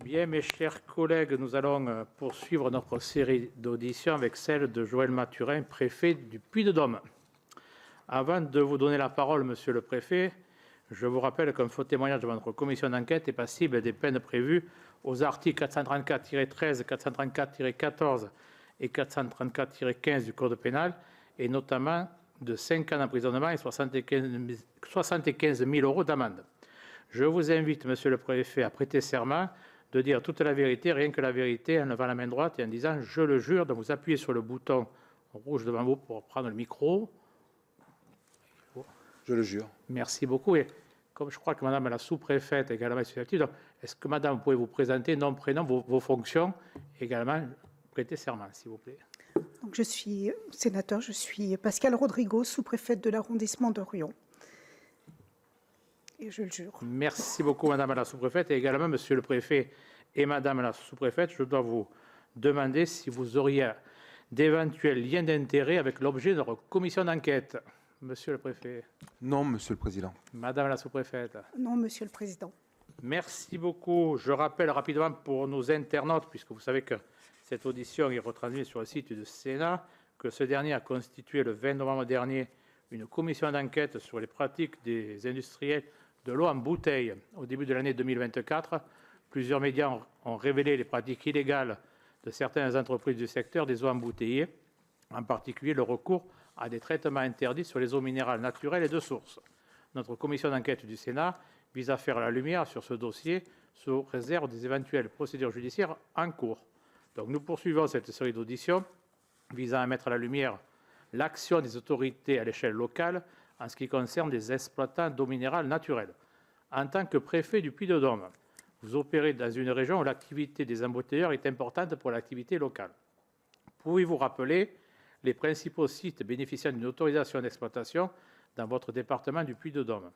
Bien, mes chers collègues, nous allons poursuivre notre série d'auditions avec celle de Joël Mathurin, préfet du Puy-de-Dôme. Avant de vous donner la parole, monsieur le préfet, je vous rappelle qu'un faux témoignage de votre commission d'enquête est passible des peines prévues aux articles 434-13, 434-14 et 434-15 du Code pénal, et notamment de 5 ans d'emprisonnement et 75 000 € d'amende. Je vous invite, monsieur le préfet, à prêter serment de dire toute la vérité, rien que la vérité, en levant la main droite et en disant « je le jure ». Donc vous appuyez sur le bouton rouge devant vous pour prendre le micro. Je le jure. Merci beaucoup. Et comme je crois que madame la sous-préfète également est susceptible, est-ce que madame, vous pouvez vous présenter, nom, prénom, vos fonctions, également prêter serment, s'il vous plaît. Donc, je suis sénateur, je suis Pascal Rodrigo, sous-préfète de l'arrondissement de Riom. Et je le jure. Merci beaucoup, madame la sous-préfète. Et également, monsieur le préfet et madame la sous-préfète, je dois vous demander si vous auriez d'éventuels liens d'intérêt avec l'objet de notre commission d'enquête. Monsieur le préfet. Non, monsieur le président. Madame la sous-préfète. Non, monsieur le président. Merci beaucoup. Je rappelle rapidement pour nos internautes, puisque vous savez que cette audition est retransmise sur le site du Sénat, que ce dernier a constitué le 20 novembre dernier une commission d'enquête sur les pratiques des industriels de l'eau en bouteille. Au début de l'année 2024, plusieurs médias ont révélé les pratiques illégales de certaines entreprises du secteur des eaux embouteillées, en particulier le recours à des traitements interdits sur les eaux minérales naturelles et de source. Notre commission d'enquête du Sénat vise à faire la lumière sur ce dossier sous réserve des éventuelles procédures judiciaires en cours. Donc nous poursuivons cette série d'auditions visant à mettre à la lumière l'action des autorités à l'échelle locale en ce qui concerne les exploitants d'eau minérale naturelle. En tant que préfet du Puy-de-Dôme, vous opérez dans une région où l'activité des embouteilleurs est importante pour l'activité locale. Pouvez-vous rappeler les principaux sites bénéficiant d'une autorisation d'exploitation dans votre département du Puy-de-Dôme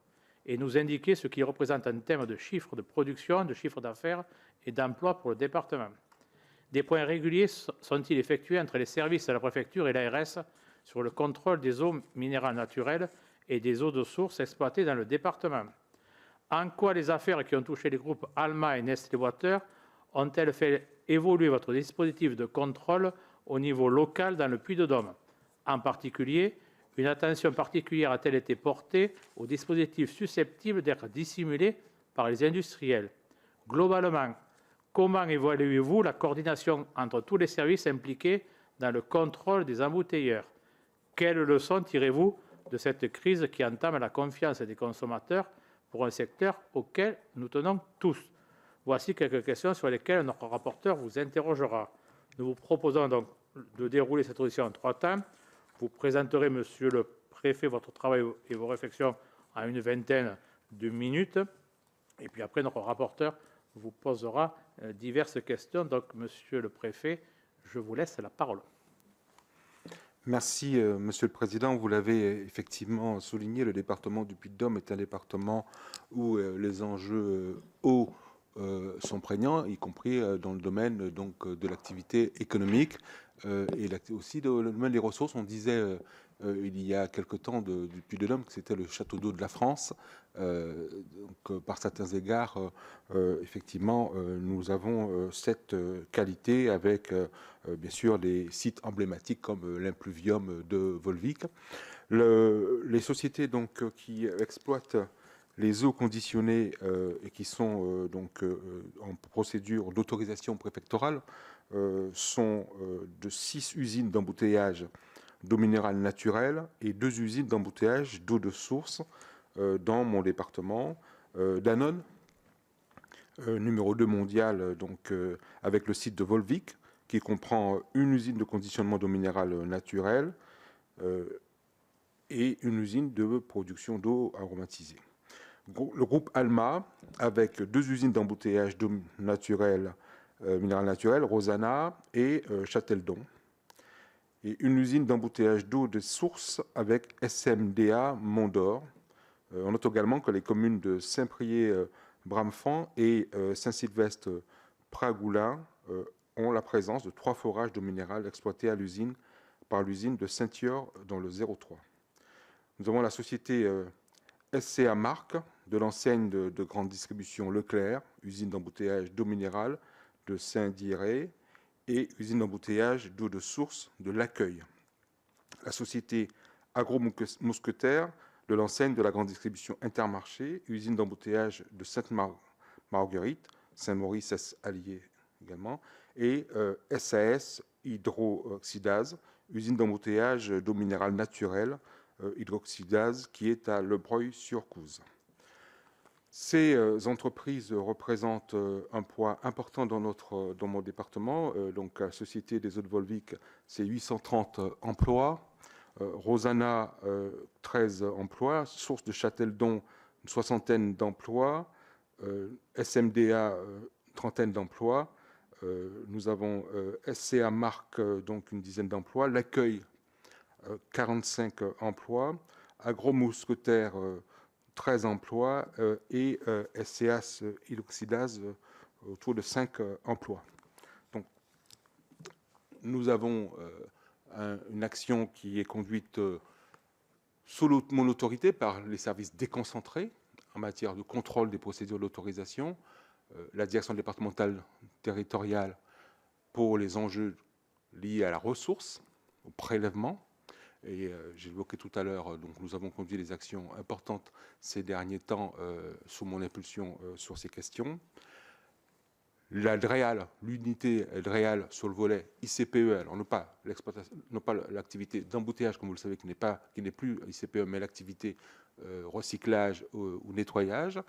et nous indiquer ce qui représente en termes de chiffres de production, de chiffre d'affaires et d'emploi pour le département? Des points réguliers sont-ils effectués entre les services de la préfecture et l'ARS sur le contrôle des eaux minérales naturelles et des eaux de source exploitées dans le département? En quoi les affaires qui ont touché les groupes Alma et Nestlé Water ont-elles fait évoluer votre dispositif de contrôle au niveau local dans le Puy-de-Dôme? En particulier, une attention particulière a-t-elle été portée aux dispositifs susceptibles d'être dissimulés par les industriels? Globalement, comment évaluez-vous la coordination entre tous les services impliqués dans le contrôle des embouteilleurs? Quelles leçons tirez-vous de cette crise qui entame la confiance des consommateurs pour un secteur auquel nous tenons tous? Voici quelques questions sur lesquelles notre rapporteur vous interrogera. Nous vous proposons donc de dérouler cette audition en 3 temps. Vous présenterez, monsieur le préfet, votre travail et vos réflexions en une vingtaine de minutes. Et puis après, notre rapporteur vous posera diverses questions. Donc, monsieur le préfet, je vous laisse la parole. Merci, monsieur le président. Vous l'avez effectivement souligné, le département du Puy-de-Dôme est un département où les enjeux eau sont prégnants, y compris dans le domaine donc, de l'activité économique et aussi dans le domaine des ressources. On disait il y a quelque temps du Puy-de-Dôme que c'était le château d'eau de la France. Donc, par certains égards, effectivement, nous avons cette qualité avec, bien sûr, des sites emblématiques comme l'impluvium de Volvic. Les sociétés donc, qui exploitent les eaux conditionnées et qui sont donc en procédure d'autorisation préfectorale sont de 6 usines d'embouteillage d'eau minérale naturelle et 2 usines d'embouteillage d'eau de source dans mon département. Danone, numéro 2 mondial, donc, avec le site de Volvic, qui comprend une usine de conditionnement d'eau minérale naturelle et une usine de production d'eau aromatisée. Le groupe Alma, avec 2 usines d'embouteillage d'eau naturelle, minérale naturelle, Rosanna et Châteldon, et une usine d'embouteillage d'eau de source avec SMDA Mont-d'Or. On note également que les communes de Saint-Priest-Bramefant et Saint-Sylvestre-Pragoulin ont la présence de 3 forages d'eau minérale exploités à l'usine par l'usine de Saint-Yor dans le 03. Nous avons la société SCA Marc, de l'enseigne de grande distribution Leclerc, usine d'embouteillage d'eau minérale de Saint-Dié et usine d'embouteillage d'eau de source de l'Accueil. La société Agro-Mousquetaire de l'enseigne de la grande distribution Intermarché, usine d'embouteillage de Sainte-Marguerite, Saint-Maurice allié également, et SAS Hydroxydase, usine d'embouteillage d'eau minérale naturelle, hydroxydase, qui est à Lebreuil-sur-Couze. Ces entreprises représentent un poids important dans mon département. Donc, la Société des Eaux de Volvic, c'est 830 emplois. Rosanna, 13 emplois. Source de Châteldon, une soixantaine d'emplois. SMDA, une trentaine d'emplois. Nous avons SCA Marc, donc une dizaine d'emplois. L'Accueil, 45 emplois. Agro-Mousquetaire, 13 emplois. Et SCA Hydroxydase, autour de 5 emplois. Donc, nous avons une action qui est conduite sous mon autorité par les services déconcentrés en matière de contrôle des procédures d'autorisation, la direction départementale territoriale pour les enjeux liés à la ressource, au prélèvement. Et j'ai évoqué tout à l'heure, donc nous avons conduit des actions importantes ces derniers temps sous mon impulsion sur ces questions. La DREAL, l'unité DREAL sur le volet ICPE, alors non pas l'activité d'embouteillage, comme vous le savez, qui n'est plus ICPE, mais l'activité recyclage ou nettoyage.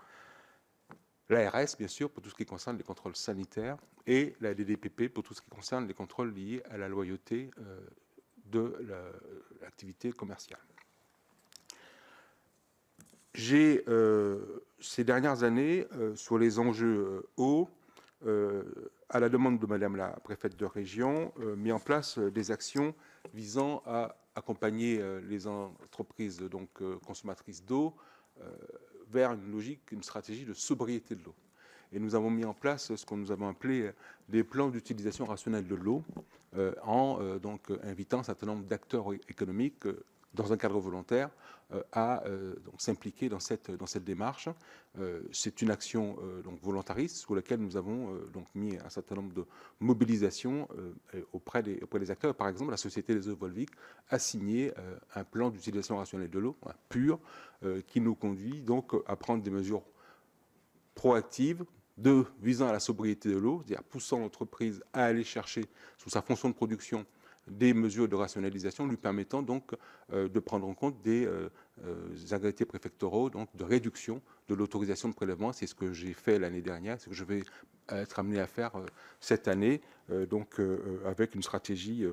L'ARS, bien sûr, pour tout ce qui concerne les contrôles sanitaires, et la DDPP pour tout ce qui concerne les contrôles liés à la loyauté de l'activité commerciale. J'ai, ces dernières années, sur les enjeux eau, à la demande de Madame la préfète de région, mis en place des actions visant à accompagner les entreprises donc, consommatrices d'eau vers une logique, une stratégie de sobriété de l'eau. Et nous avons mis en place ce que nous avons appelé des plans d'utilisation rationnelle de l'eau, en donc, invitant un certain nombre d'acteurs économiques dans un cadre volontaire à donc, s'impliquer dans cette démarche. C'est une action donc, volontariste sur laquelle nous avons donc, mis un certain nombre de mobilisations auprès des acteurs. Par exemple, la Société des Eaux de Volvic a signé un plan d'utilisation rationnelle de l'eau, pur, qui nous conduit donc à prendre des mesures proactives visant à la sobriété de l'eau, c'est-à-dire poussant l'entreprise à aller chercher sous sa fonction de production des mesures de rationalisation lui permettant donc de prendre en compte des arrêtés préfectoraux, donc de réduction de l'autorisation de prélèvement. C'est ce que j'ai fait l'année dernière, c'est ce que je vais être amené à faire cette année, donc avec une stratégie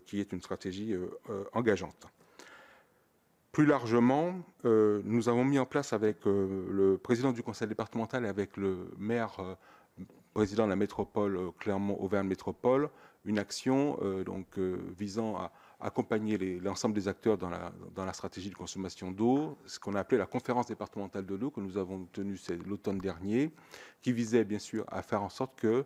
qui est une stratégie engageante. Plus largement, nous avons mis en place avec le président du conseil départemental et avec le maire président de la métropole Clermont-Auvergne Métropole, une action visant à accompagner l'ensemble des acteurs dans la stratégie de consommation d'eau, ce qu'on a appelé la conférence départementale de l'eau que nous avons tenue l'automne dernier, qui visait bien sûr à faire en sorte que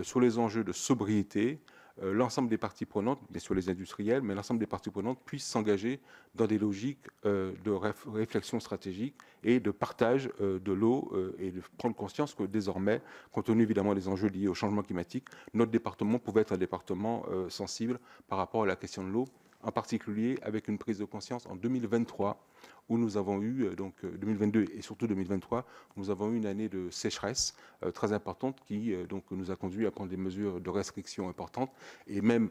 sur les enjeux de sobriété, l'ensemble des parties prenantes, bien sûr les industriels, mais l'ensemble des parties prenantes puissent s'engager dans des logiques de réflexion stratégique et de partage de l'eau et de prendre conscience que désormais, compte tenu évidemment des enjeux liés au changement climatique, notre département pouvait être un département sensible par rapport à la question de l'eau, en particulier avec une prise de conscience en 2023, où nous avons eu, donc 2022 et surtout 2023, nous avons eu une année de sécheresse très importante qui donc, nous a conduit à prendre des mesures de restriction importantes et même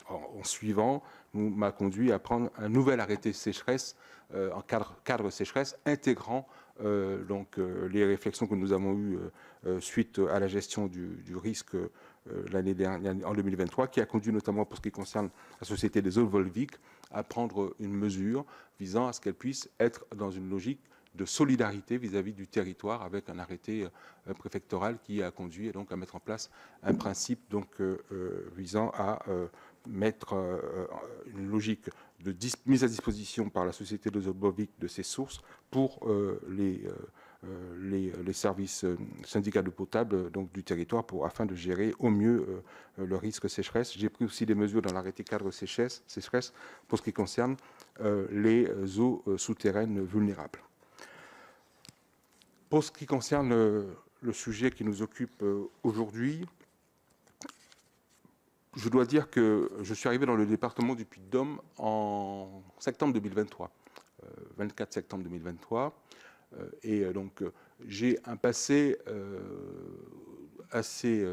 en suivant, m'a conduit à prendre un nouvel arrêté sécheresse en cadre sécheresse intégrant les réflexions que nous avons eues suite à la gestion du risque l'année dernière, en 2023, qui a conduit notamment pour ce qui concerne la Société des Eaux de Volvic à prendre une mesure visant à ce qu'elle puisse être dans une logique de solidarité vis-à-vis du territoire avec un arrêté préfectoral qui a conduit donc à mettre en place un principe donc visant à mettre une logique de mise à disposition par la Société des Eaux de Volvic de ses sources pour les les services syndicats d'eau potable donc, du territoire afin de gérer au mieux le risque sécheresse. J'ai pris aussi des mesures dans l'arrêté cadre sécheresse pour ce qui concerne les eaux souterraines vulnérables. Pour ce qui concerne le sujet qui nous occupe aujourd'hui, je dois dire que je suis arrivé dans le département du Puy-de-Dôme en septembre 2023, 24 septembre 2023. Et donc, j'ai un passé assez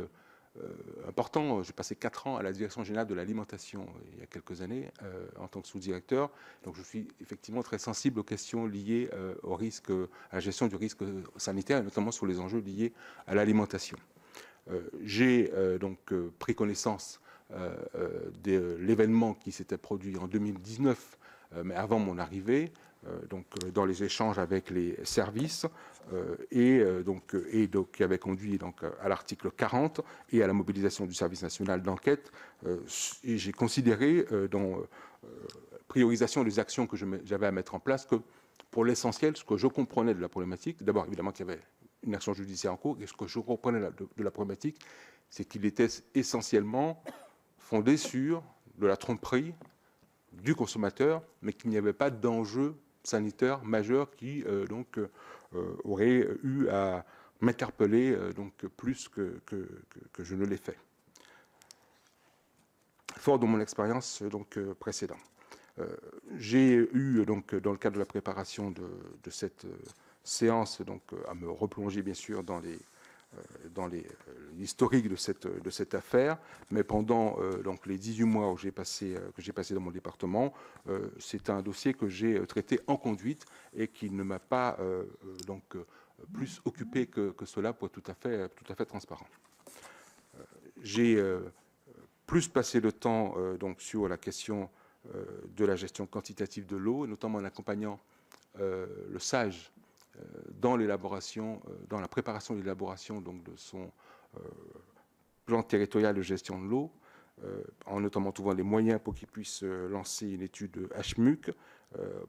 important. J'ai passé 4 ans à la direction générale de l'alimentation il y a quelques années en tant que sous-directeur. Donc, je suis effectivement très sensible aux questions liées au risque, à la gestion du risque sanitaire, et notamment sur les enjeux liés à l'alimentation. J'ai donc pris connaissance de l'événement qui s'était produit en 2019, mais avant mon arrivée, donc dans les échanges avec les services et qui avait conduit donc à l'article 40 et à la mobilisation du service national d'enquête. Et j'ai considéré dans priorisation des actions que j'avais à mettre en place que pour l'essentiel, ce que je comprenais de la problématique, d'abord évidemment qu'il y avait une action judiciaire en cours, et ce que je comprenais de la problématique, c'est qu'il était essentiellement fondé sur de la tromperie du consommateur, mais qu'il n'y avait pas d'enjeu sanitaire majeur qui aurait eu à m'interpeller donc plus que je ne l'ai fait. Fort de mon expérience donc précédente, j'ai eu donc dans le cadre de la préparation de cette séance donc à me replonger bien sûr dans l'historique de cette affaire, mais pendant donc les 18 mois que j'ai passé dans mon département, c'est un dossier que j'ai traité en conduite et qui ne m'a pas plus occupé que cela, pour être tout à fait transparent. J'ai plus passé de temps donc sur la question de la gestion quantitative de l'eau, notamment en accompagnant le SAGE dans l'élaboration, dans la préparation et l'élaboration donc de son plan territorial de gestion de l'eau, en notamment trouvant les moyens pour qu'il puisse lancer une étude HMUC,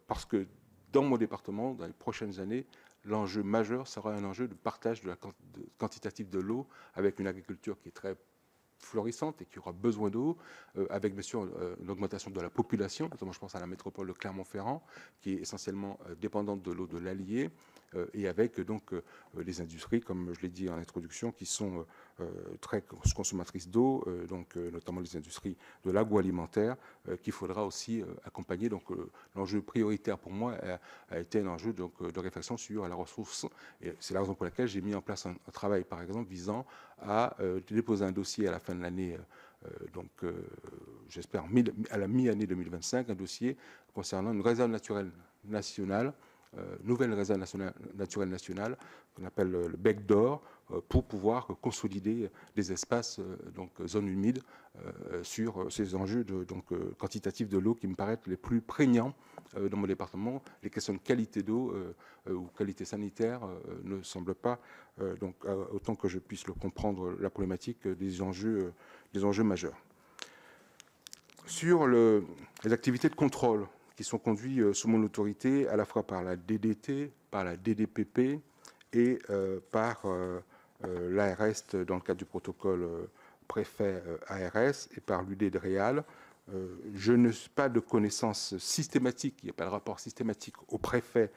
parce que dans mon département, dans les prochaines années, l'enjeu majeur sera un enjeu de partage de la quantitative de l'eau avec une agriculture qui est très florissante et qui aura besoin d'eau, avec bien sûr une augmentation de la population, notamment je pense à la métropole de Clermont-Ferrand, qui est essentiellement dépendante de l'eau de l'Allier, et avec donc les industries, comme je l'ai dit en introduction, qui sont très consommatrices d'eau, donc notamment les industries de l'agroalimentaire, qu'il faudra aussi accompagner. Donc l'enjeu prioritaire pour moi a été un enjeu donc, de réflexion sur la ressource. Et c'est la raison pour laquelle j'ai mis en place un travail, par exemple, visant à déposer un dossier à la fin de l'année, j'espère à la mi-année 2025, un dossier concernant une réserve naturelle nationale, nouvelle réserve naturelle nationale, qu'on appelle le bec d'or, pour pouvoir consolider des espaces, donc zones humides, sur ces enjeux quantitatifs de l'eau qui me paraissent les plus prégnants dans mon département. Les questions de qualité d'eau ou qualité sanitaire ne semblent pas, autant que je puisse le comprendre, la problématique des enjeux majeurs. Sur les activités de contrôle qui sont conduites sous mon autorité, à la fois par la DDT, par la DDPP et par l'ARS dans le cadre du protocole préfet ARS et par l'UD de Réal. Je n'ai pas de connaissances systématiques, il n'y a pas de rapport systématique au préfet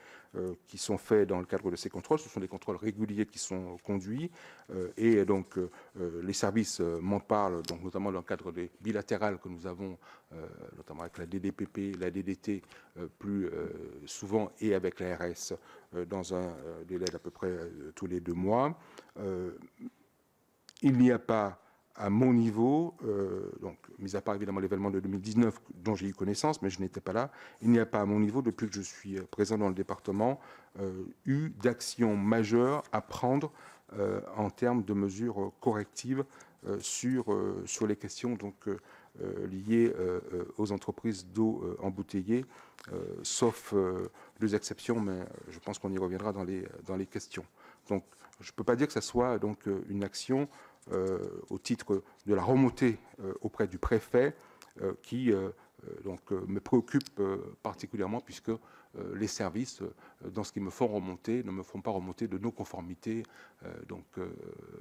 qui sont faits dans le cadre de ces contrôles. Ce sont des contrôles réguliers qui sont conduits et donc les services m'en parlent, donc notamment dans le cadre des bilatérales que nous avons, notamment avec la DDPP, la DDT plus souvent et avec l'ARS dans un délai d'à peu près tous les 2 mois. Il n'y a pas à mon niveau, donc mis à part évidemment l'événement de 2019 dont j'ai eu connaissance, mais je n'étais pas là, il n'y a pas à mon niveau, depuis que je suis présent dans le département, eu d'action majeure à prendre en termes de mesures correctives sur les questions donc, liées aux entreprises d'eau embouteillée, sauf 2 exceptions, mais je pense qu'on y reviendra dans les questions. Donc je ne peux pas dire que ce soit donc, une action au titre de la remontée auprès du préfet qui me préoccupe particulièrement puisque les services, dans ce qu'ils me font remonter, ne me font pas remonter de non-conformité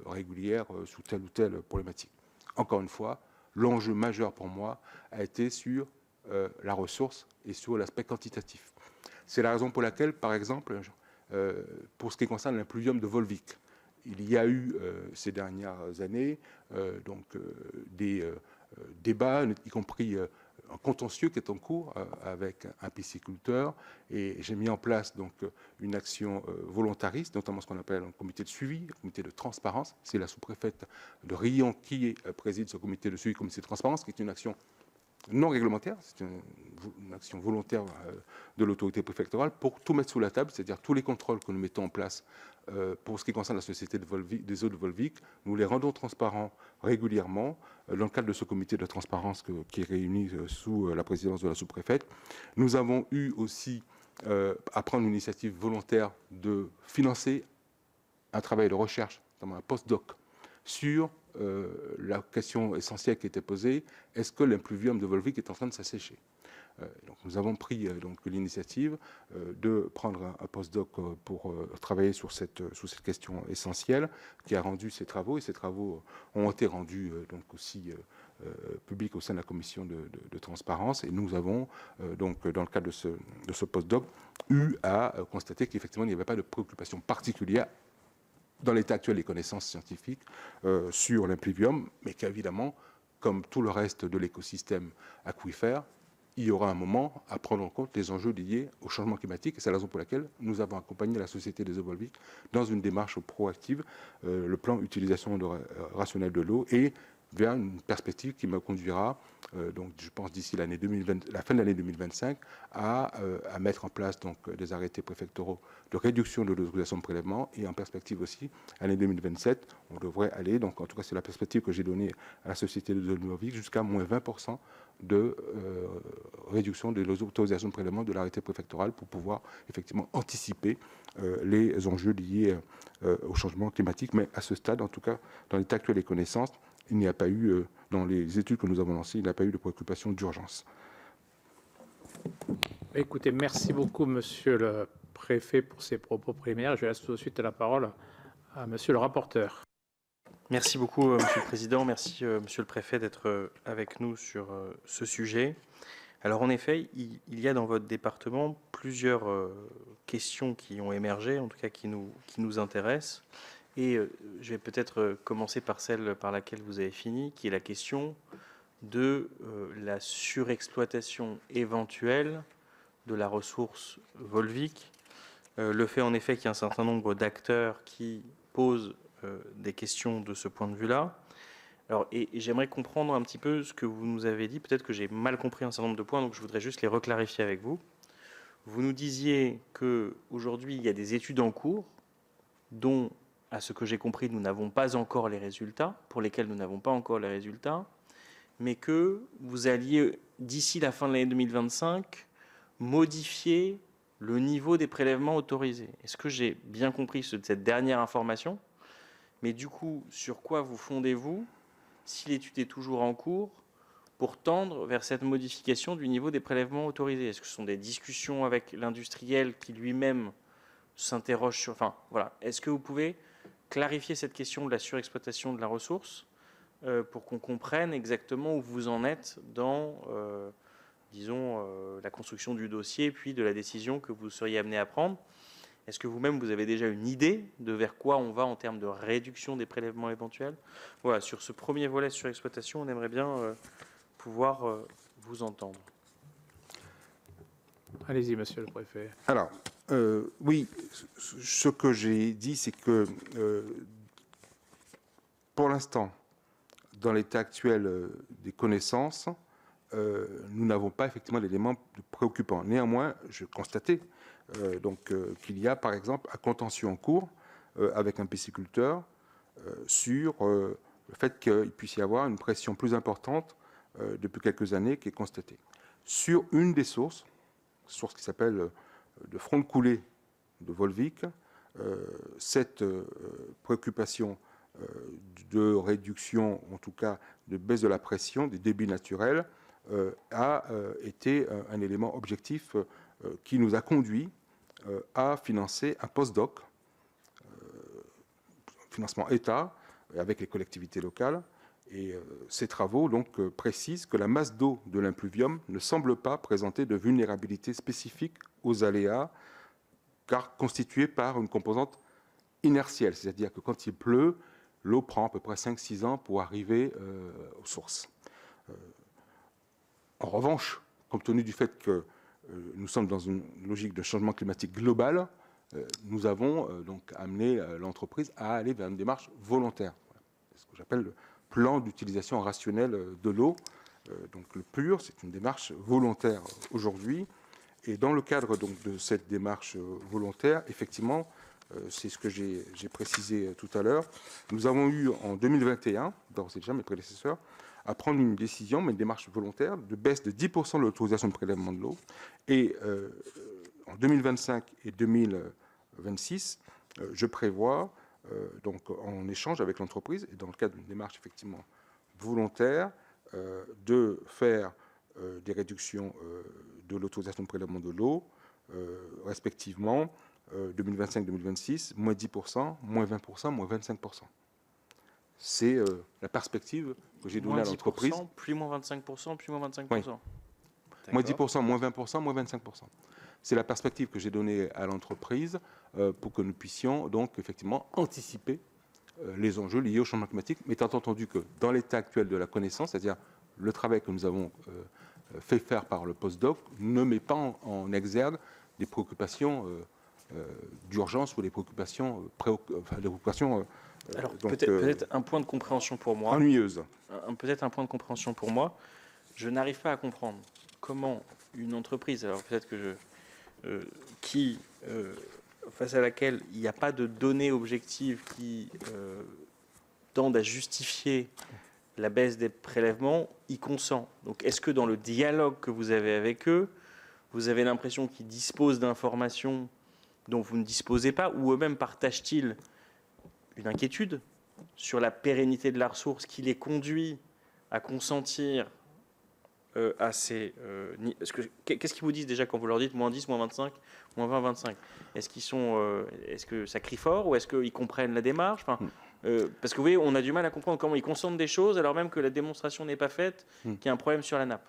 régulière sous telle ou telle problématique. Encore une fois, l'enjeu majeur pour moi a été sur la ressource et sur l'aspect quantitatif. C'est la raison pour laquelle, par exemple, pour ce qui concerne l'impluvium de Volvic, il y a eu ces dernières années des débats, y compris un contentieux qui est en cours avec un pisciculteur, et j'ai mis en place une action volontariste, notamment ce qu'on appelle un comité de suivi, un comité de transparence. C'est la sous-préfète de Rion qui préside ce comité de suivi, comité de transparence, qui est une action non réglementaire, c'est une action volontaire de l'autorité préfectorale pour tout mettre sous la table, c'est-à-dire tous les contrôles que nous mettons en place pour ce qui concerne la société des eaux de Volvic, nous les rendons transparents régulièrement dans le cadre de ce comité de transparence qui est réuni sous la présidence de la sous-préfète. Nous avons eu aussi à prendre une initiative volontaire de financer un travail de recherche, notamment un post-doc, sur la question essentielle qui était posée, est-ce que l'impluvium de Volvic est en train de s'assécher? Donc nous avons pris l'initiative de prendre un post-doc pour travailler sur cette question essentielle, qui a rendu ses travaux, et ces travaux ont été rendus aussi publics au sein de la commission de transparence, et nous avons dans le cadre de ce post-doc eu à constater qu'effectivement il n'y avait pas de préoccupation particulière dans l'état actuel des connaissances scientifiques sur l'impluvium, mais qu'évidemment, comme tout le reste de l'écosystème aquifère, il y aura un moment à prendre en compte les enjeux liés au changement climatique, et c'est la raison pour laquelle nous avons accompagné la Société des eaux Volvic dans une démarche proactive, le plan utilisation rationnelle de l'eau, et vers une perspective qui me conduira, je pense d'ici la fin de l'année 2025, à mettre en place des arrêtés préfectoraux de réduction de l'autorisation de prélèvement, et en perspective aussi, l'année 2027, on devrait aller, en tout cas c'est la perspective que j'ai donnée à la Société des eaux Volvic, jusqu'à moins 20% de réduction de l'autorisation de prélèvement de l'arrêté préfectoral pour pouvoir effectivement anticiper les enjeux liés au changement climatique. Mais à ce stade, en tout cas, dans l'état actuel des connaissances, il n'y a pas eu, dans les études que nous avons lancées, il n'y a pas eu de préoccupation d'urgence. Écoutez, merci beaucoup, monsieur le préfet, pour ces propos préliminaires. Je laisse tout de suite la parole à monsieur le rapporteur. Merci beaucoup, monsieur le président. Merci, monsieur le préfet, d'être avec nous sur ce sujet. Alors, en effet, il y a dans votre département plusieurs questions qui ont émergé, en tout cas qui nous intéressent. Et je vais peut-être commencer par celle par laquelle vous avez fini, qui est la question de la surexploitation éventuelle de la ressource Volvic. Le fait, en effet, qu'il y a un certain nombre d'acteurs qui posent des questions de ce point de vue-là. Alors, et j'aimerais comprendre un petit peu ce que vous nous avez dit. Peut-être que j'ai mal compris un certain nombre de points, donc je voudrais juste les reclarifier avec vous. Vous nous disiez qu'aujourd'hui, il y a des études en cours dont, à ce que j'ai compris, nous n'avons pas encore les résultats, pour lesquels nous n'avons pas encore les résultats, mais que vous alliez, d'ici la fin de l'année 2025, modifier le niveau des prélèvements autorisés. Est-ce que j'ai bien compris cette dernière information ? Mais du coup, sur quoi vous fondez-vous, si l'étude est toujours en cours, pour tendre vers cette modification du niveau des prélèvements autorisés? Est-ce que ce sont des discussions avec l'industriel qui lui-même s'interroge sur... Enfin, voilà. Est-ce que vous pouvez clarifier cette question de la surexploitation de la ressource pour qu'on comprenne exactement où vous en êtes dans, la construction du dossier, puis de la décision que vous seriez amené à prendre? Est-ce que vous-même, vous avez déjà une idée de vers quoi on va en termes de réduction des prélèvements éventuels? Voilà, sur ce premier volet sur exploitation, on aimerait bien pouvoir vous entendre. Allez-y, monsieur le préfet. Alors, oui, ce que j'ai dit, c'est que pour l'instant, dans l'état actuel des connaissances, nous n'avons pas effectivement d'éléments préoccupants. Néanmoins, je constatais qu'il y a, par exemple, un contentieux en cours avec un pisciculteur sur le fait qu'il puisse y avoir une pression plus importante depuis quelques années qui est constatée. Sur une des source qui s'appelle le front de coulée de Volvic, cette préoccupation de réduction, en tout cas de baisse de la pression des débits naturels, a été un élément objectif qui nous a conduit à financer un postdoc, financement État, avec les collectivités locales. Et ces travaux donc, précisent que la masse d'eau de l'impluvium ne semble pas présenter de vulnérabilité spécifique aux aléas, car constituée par une composante inertielle, c'est-à-dire que quand il pleut, l'eau prend à peu près 5-6 ans pour arriver aux sources. En revanche, compte tenu du fait que nous sommes dans une logique de changement climatique global, nous avons donc amené l'entreprise à aller vers une démarche volontaire. Voilà. C'est ce que j'appelle le plan d'utilisation rationnelle de l'eau. Donc le PUR, c'est une démarche volontaire aujourd'hui. Et dans le cadre donc, de cette démarche volontaire, effectivement, c'est ce que j'ai précisé tout à l'heure, nous avons eu en 2021, d'ores et déjà mes prédécesseurs, à prendre une décision, mais une démarche volontaire, de baisse de 10% de l'autorisation de prélèvement de l'eau. Et en 2025 et 2026, je prévois, donc en échange avec l'entreprise, et dans le cadre d'une démarche effectivement volontaire, de faire des réductions de l'autorisation de prélèvement de l'eau, respectivement 2025-2026, moins 10%, moins 20%, moins 25%. C'est la perspective que j'ai donnée à l'entreprise. Puis moins 25%, puis moins 25%. Oui. Moins 10%, moins 20%, moins 25%. C'est la perspective que j'ai donnée à l'entreprise pour que nous puissions donc effectivement anticiper les enjeux liés au changement climatique, mais étant entendu que dans l'état actuel de la connaissance, c'est-à-dire le travail que nous avons fait faire par le postdoc, ne met pas en exergue des préoccupations d'urgence ou des préoccupations, alors peut-être un point de compréhension pour moi. Ennuyeuses. Peut-être un point de compréhension pour moi. Je n'arrive pas à comprendre comment une entreprise, alors peut-être que face à laquelle il n'y a pas de données objectives qui tendent à justifier la baisse des prélèvements, y consent. Donc est-ce que dans le dialogue que vous avez avec eux, vous avez l'impression qu'ils disposent d'informations dont vous ne disposez pas, ou eux-mêmes partagent-ils une inquiétude sur la pérennité de la ressource qui les conduit à consentir à ces... Qu'est-ce qu'ils vous disent déjà quand vous leur dites moins 10, moins 25, moins 20, 25 ? Est-ce que ça crie fort ou est-ce qu'ils comprennent la démarche ? Parce que vous voyez, on a du mal à comprendre comment ils consentent des choses alors même que la démonstration n'est pas faite, qu'il y a un problème sur la nappe.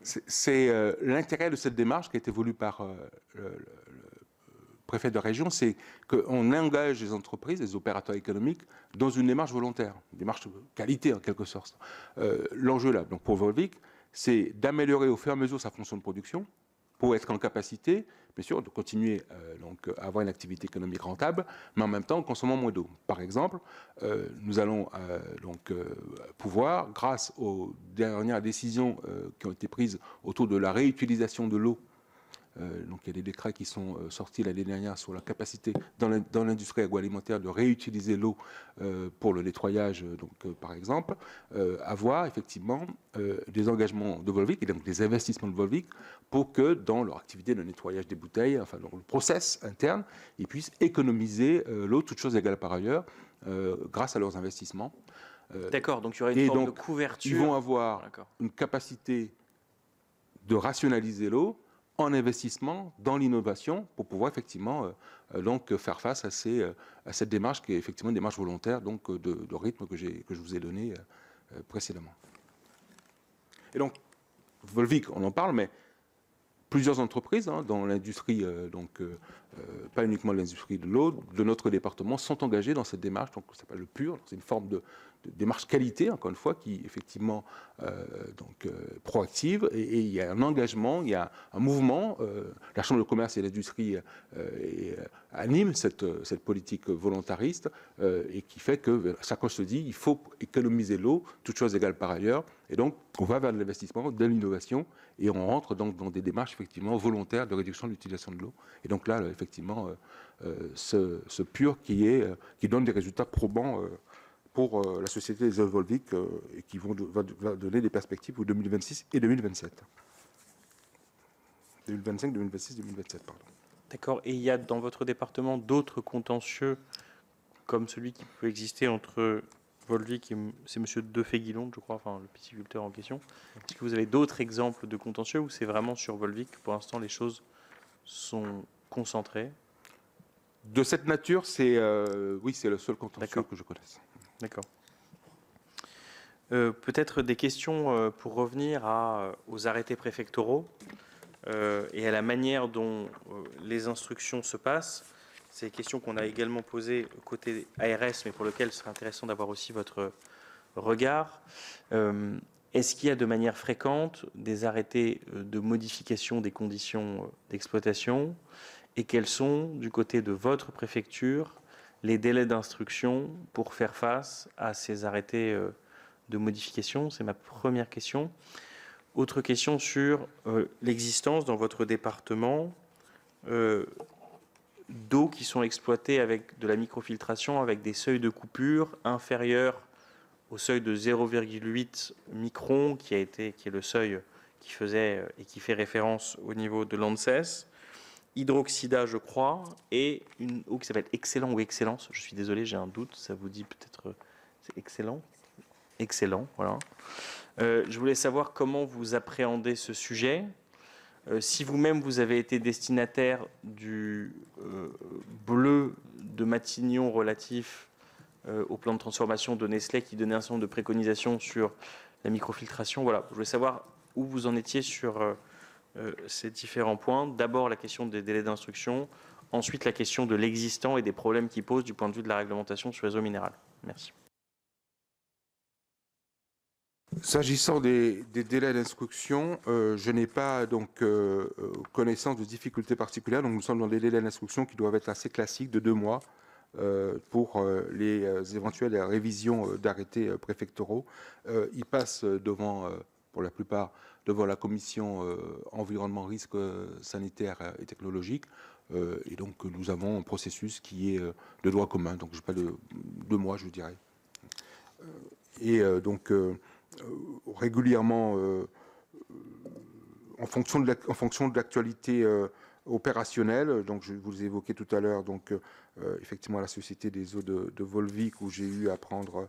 C'est l'intérêt de cette démarche qui a été voulue par le préfet de région, c'est qu'on engage les entreprises, les opérateurs économiques, dans une démarche volontaire, une démarche de qualité en quelque sorte. L'enjeu là, donc pour Volvic, c'est d'améliorer au fur et à mesure sa fonction de production pour être en capacité, bien sûr, de continuer donc, à avoir une activité économique rentable, mais en même temps en consommant moins d'eau. Par exemple, nous allons pouvoir, grâce aux dernières décisions qui ont été prises autour de la réutilisation de l'eau, donc il y a des décrets qui sont sortis l'année dernière sur la capacité dans l'industrie agroalimentaire de réutiliser l'eau pour le nettoyage, donc, par exemple, avoir effectivement des engagements de Volvic et donc des investissements de Volvic pour que dans leur activité de nettoyage des bouteilles, enfin dans le process interne, ils puissent économiser l'eau, toutes choses égales par ailleurs, grâce à leurs investissements. D'accord, donc il y aura une forme de couverture. Ils vont avoir une capacité de rationaliser l'eau en investissement dans l'innovation pour pouvoir effectivement donc faire face à cette démarche qui est effectivement une démarche volontaire donc de rythme que je vous ai donné précédemment. Et donc Volvic, on en parle, mais plusieurs entreprises dans l'industrie, pas uniquement l'industrie de l'eau, de notre département, sont engagées dans cette démarche, donc ça s'appelle le PUR, c'est une forme de démarche qualité, encore une fois, qui est effectivement proactive, et il y a un engagement, il y a un mouvement, la Chambre de commerce et d'industrie anime cette politique volontariste, et qui fait que chacun se dit, il faut économiser l'eau, toutes choses égales par ailleurs, et donc on va vers de l'investissement, de l'innovation, et on rentre donc dans des démarches effectivement volontaires de réduction de l'utilisation de l'eau. Et donc là, effectivement, ce PUR qui donne des résultats probants pour la société des Volvic et qui va donner des perspectives pour 2026 et 2027. 2025, 2026, 2027, pardon. D'accord. Et il y a dans votre département d'autres contentieux comme celui qui peut exister entre Volvic, c'est M. Defay-Guilonde, je crois, enfin le pisciculteur en question. Est-ce que vous avez d'autres exemples de contentieux ou c'est vraiment sur Volvic que pour l'instant les choses sont concentrées? De cette nature, oui, c'est le seul contentieux que je connaisse. D'accord. Peut-être des questions pour revenir aux arrêtés préfectoraux et à la manière dont les instructions se passent. C'est des questions qu'on a également posées côté ARS, mais pour lesquelles ce serait intéressant d'avoir aussi votre regard. Est-ce qu'il y a de manière fréquente des arrêtés de modification des conditions d'exploitation? Et quels sont, du côté de votre préfecture, les délais d'instruction pour faire face à ces arrêtés de modification? C'est ma première question. Autre question sur l'existence dans votre département d'eau qui sont exploitées avec de la microfiltration, avec des seuils de coupure inférieurs au seuil de 0,8 microns, qui est le seuil qui faisait et qui fait référence au niveau de l'ANSES. Hydroxyda, je crois, et une eau qui s'appelle Excellent ou Excellence. Je suis désolé, j'ai un doute. Ça vous dit peut-être c'est Excellent? Excellent, voilà. Je voulais savoir comment vous appréhendez ce sujet. Si vous-même vous avez été destinataire du bleu de Matignon relatif au plan de transformation de Nestlé qui donnait un certain nombre de préconisations sur la microfiltration, voilà. Je voulais savoir où vous en étiez sur ces différents points. D'abord la question des délais d'instruction, ensuite la question de l'existant et des problèmes qu'il pose du point de vue de la réglementation sur les eaux minérales. Merci. S'agissant des délais d'instruction, je n'ai pas donc connaissance de difficultés particulières. Donc nous sommes dans des délais d'instruction qui doivent être assez classiques, de 2 mois, pour les éventuelles révisions d'arrêtés préfectoraux. Ils passent devant, pour la plupart, devant la commission environnement, risques sanitaires et technologiques. Et donc nous avons un processus qui est de droit commun. Donc je n'ai pas de 2 mois, je dirais. Et donc régulièrement, en fonction de l'actualité opérationnelle, donc je vous ai évoqué tout à l'heure, donc effectivement la Société des eaux de Volvic, où j'ai eu à prendre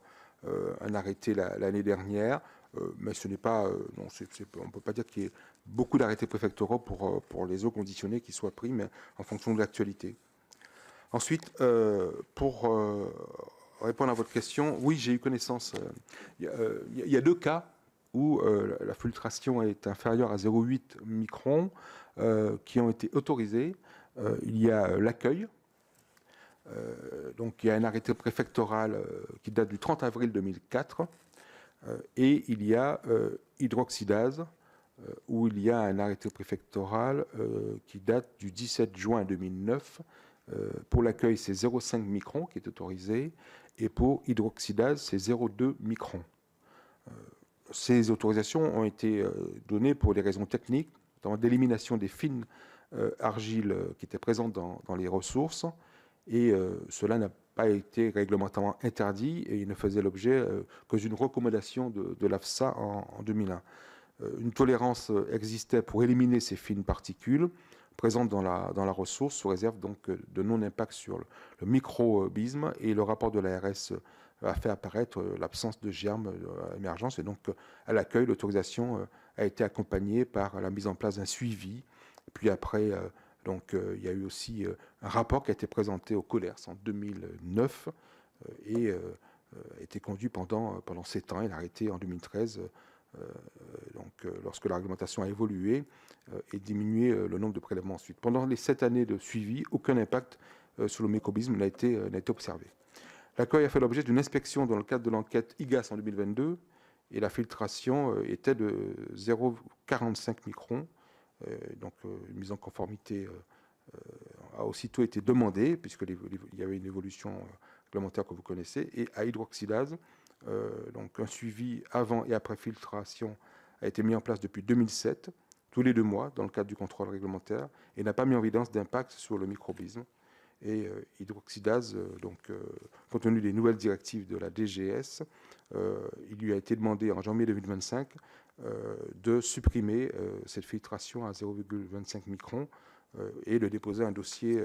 un arrêté l'année dernière, mais ce n'est pas, non, on ne peut pas dire qu'il y ait beaucoup d'arrêtés préfectoraux pour les eaux conditionnées qui soient pris, mais en fonction de l'actualité. Ensuite, pour répondre à votre question, oui, j'ai eu connaissance. Il y a 2 cas où la filtration est inférieure à 0,8 microns qui ont été autorisés. Il y a l'accueil. Donc il y a un arrêté préfectoral qui date du 30 avril 2004. Et il y a hydroxydase, où il y a un arrêté préfectoral qui date du 17 juin 2009. Pour l'accueil, c'est 0,5 microns qui est autorisé. Et pour hydroxydase, c'est 0,2 microns. Ces autorisations ont été données pour des raisons techniques, notamment d'élimination des fines argiles qui étaient présentes dans les ressources. Et cela n'a pas été réglementairement interdit et il ne faisait l'objet que d'une recommandation de l'AFSA en 2001. Une tolérance existait pour éliminer ces fines particules présentes dans la ressource, sous réserve donc de non-impact sur le microbisme, et le rapport de l'ARS a fait apparaître l'absence de germes à émergence, et donc à l'accueil, l'autorisation a été accompagnée par la mise en place d'un suivi. Puis après, il y a eu aussi un rapport qui a été présenté au COLERS en 2009 et a été conduit pendant 7 ans. Il a arrêté en 2013. Lorsque la réglementation a évolué et diminué le nombre de prélèvements ensuite. Pendant les 7 années de suivi, aucun impact sur le microbisme n'a été observé. L'accueil a fait l'objet d'une inspection dans le cadre de l'enquête IGAS en 2022 et la filtration était de 0,45 microns. Donc une mise en conformité a aussitôt été demandée puisqu'il y avait une évolution réglementaire que vous connaissez. Et à hydroxydase, donc un suivi avant et après filtration a été mis en place depuis 2007, tous les 2 mois, dans le cadre du contrôle réglementaire, et n'a pas mis en évidence d'impact sur le microbisme. Et hydroxydase, compte tenu des nouvelles directives de la DGS, il lui a été demandé en janvier 2025 de supprimer cette filtration à 0,25 microns et de déposer un dossier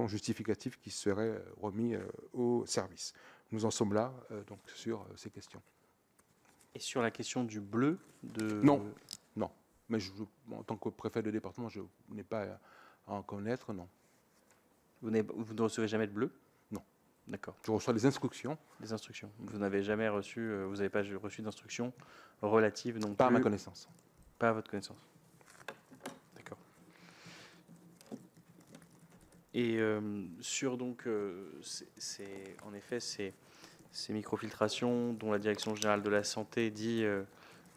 justificatif qui serait remis au service. nous en sommes là donc sur ces questions. Et sur la question du bleu Non. Mais en tant que préfet de département, je n'ai pas à en connaître, non. Vous ne recevez jamais de bleu? Non. D'accord. Je reçois des instructions. Des instructions. Vous n'avez jamais reçu, vous n'avez pas reçu d'instructions relatives non plus? Pas à ma connaissance. Pas à votre connaissance. D'accord. Et sur donc, en effet, ces microfiltrations dont la Direction générale de la santé dit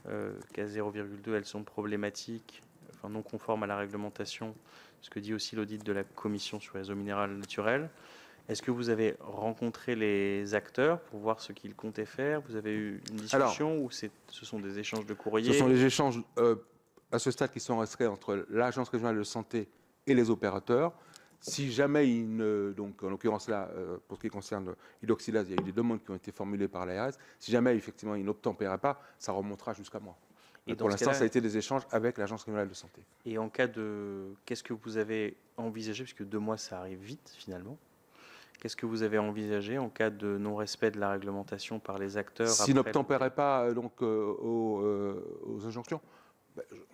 qu'à 0,2 elles sont problématiques, enfin non conformes à la réglementation, ce que dit aussi l'audit de la Commission sur les eaux minérales naturelles. Est-ce que vous avez rencontré les acteurs pour voir ce qu'ils comptaient faire? Vous avez eu une discussion ou ce sont des échanges de courriers? Ce sont des échanges à ce stade qui sont restreints entre l'Agence régionale de santé et les opérateurs. Si jamais, donc en l'occurrence là, pour ce qui concerne l'hydroxylase, il y a eu des demandes qui ont été formulées par l'ARS. Si jamais, effectivement, il n'obtempérait pas, ça remontera jusqu'à moi. Et pour l'instant, ça a été des échanges avec l'Agence régionale de santé. Et en cas de... Qu'est-ce que vous avez envisagé, puisque 2 mois, ça arrive vite, finalement. Qu'est-ce que vous avez envisagé en cas de non-respect de la réglementation par les acteurs? S'ils n'obtempéraient pas donc, aux injonctions,